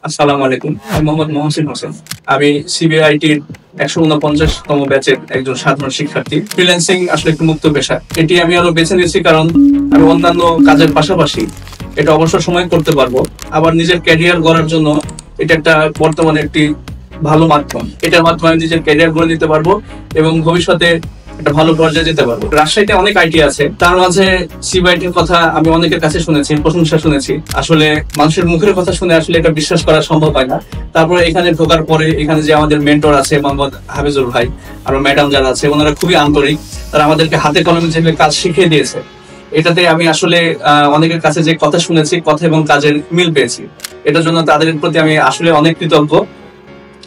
আসসালামু আলাইকুম। আমি মোহাম্মদ মহসিন হোসেন। আমি সিবিআইটির ১৪৯তম ব্যাচের একজন সাধারণ শিক্ষার্থী। ফ্রিল্যান্সিং আসলে একটি মুক্ত পেশা। এটি আমি আরো বেছে নিয়েছি কারণ আমি অন্যান্য কাজের পাশাপাশি এটা অবসর সময় করতে পারবো। আবার নিজের ক্যারিয়ার গড়ার জন্য এটা একটা বর্তমানে একটি ভালো মাধ্যম। এটার মাধ্যমে আমি নিজের ক্যারিয়ার গড়ে নিতে পারবো এবং ভবিষ্যতে একটা ভালো পর্যায়ে যেতে পারবো। রাজশাহীতে অনেক আইটি আছে, তার মাঝে সিবিআইটির কথা আমি অনেকের কাছে শুনেছি, প্রশংসা শুনেছি। আসলে মানুষের মুখের কথা শুনে আসলে এটা বিশ্বাস করা সম্ভব হয় না। তারপরে এখানে ঢোকার পরে এখানে যে আমাদের মেন্টর আছে মোহাম্মদ হাফিজুর ভাই আর ম্যাডাম যারা আছে ওনারা খুবই আন্তরিক। তারা আমাদেরকে হাতে কলমে যেভাবে কাজ শিখিয়ে দিয়েছে, এটাতে আমি আসলে অনেকের কাছে যে কথা শুনেছি, কথা এবং কাজের মিল পেয়েছি। এটার জন্য তাদের প্রতি আমি আসলে অনেক কৃতজ্ঞ।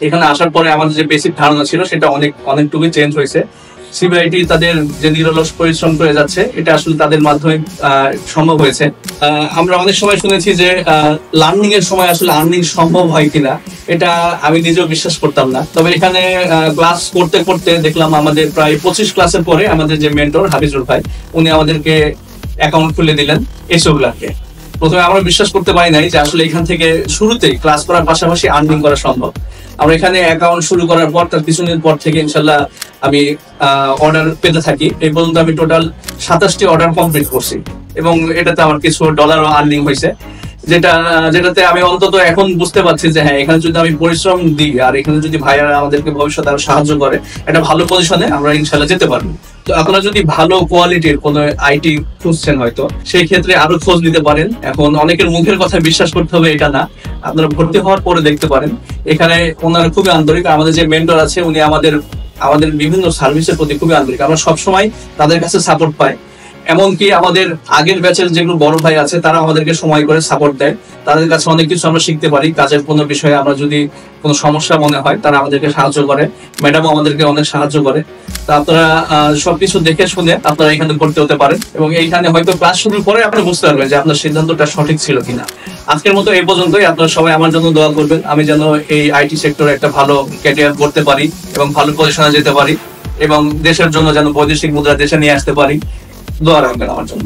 এখানে আসার পরে আমাদের যে বেসিক ধারণা ছিল সেটা অনেকটুকু চেঞ্জ হয়েছে। সিবিআইটি তাদের যে নিরলস পরিশ্রম করে যাচ্ছে, এটা আসলে তাদের মাধ্যমে সম্ভব হয়েছে। আমরা অনেক সময় শুনেছি যে লার্নিং এর সময় আসলে আর্নিং সম্ভব হয় কিনা, এটা আমি নিজেও বিশ্বাস করতাম না। তবে এখানে ক্লাস করতে করতে দেখলাম আমাদের প্রায় 25 ক্লাসের পরে আমাদের যে মেন্টর হাফিজুর ভাই, উনি আমাদেরকে অ্যাকাউন্ট খুলে দিলেন এসওগুলাকে। প্রথমে আমরা বিশ্বাস করতে পারি নাই যে আসলে এখান থেকে শুরুতেই ক্লাস করার পাশাপাশি আর্নিং করা সম্ভব। আমরা এখানে অ্যাকাউন্ট শুরু করার পর তার কিছুদিন পর থেকে ইনশাল্লাহ আমি অর্ডার পেতে থাকি। এই পর্যন্ত আমি টোটাল 27টি অর্ডার কমপ্লিট করছি এবং এটাতে আমার কিছু ডলারও আর্নিং হয়েছে, যেটাতে আমি অন্তত এখন বুঝতে পারছি যে হ্যাঁ, এখানে যদি আমি পরিশ্রম দিই আর এখানে যদি ভাইয়ারা আমাদেরকে ভবিষ্যতে আরো সাহায্য করে, একটা ভালো পজিশনে আমরা ইনশাল্লাহ যেতে পারবো। তো আপনারা যদি ভালো কোয়ালিটির কোনো আইটি খুঁজছেন হয়তো, সেই ক্ষেত্রে আরো খোঁজ নিতে পারেন। এখন অনেকের মুখের কথা বিশ্বাস করতে হবে এটা না, আপনারা ভর্তি হওয়ার পরে দেখতে পারেন। এখানে ওনারা খুবই আন্তরিক। আমাদের যে মেন্টর আছে উনি আমাদের বিভিন্ন সার্ভিসের প্রতি খুবই আন্তরিক। আমরা সবসময় তাদের কাছে সাপোর্ট পাই। এমনকি আমাদের আগের ব্যাচের যেগুলো বড় ভাই আছে তারা আমাদেরকে সময় করে সাপোর্ট দেয়। তাদের কাছে অনেক কিছু আমরা শিখতে পারি। কাজের কোনো বিষয়ে আমরা যদি কোনো সমস্যা মনে হয় তারা আমাদেরকে সাহায্য করে, ম্যাডামও আমাদেরকে অনেক সাহায্য করে। তা আপনারা সবকিছু দেখে শুনে আপনারা এখানে ভর্তি হতে পারেন এবং এইখানে হয়তো ক্লাস শুরুর পরে আপনি বুঝতে পারবেন যে আপনার সিদ্ধান্তটা সঠিক ছিল কিনা। আজকের মতো এই পর্যন্তই। আপনারা সবাই আমার জন্য দোয়া করবেন, আমি যেন এই আইটি সেক্টরে একটা ভালো ক্যারিয়ার করতে পারি এবং ভালো পজিশনে যেতে পারি এবং দেশের জন্য যেন বৈদেশিক মুদ্রা দেশে নিয়ে আসতে পারি। দোয়া রাখবেন আমার জন্য।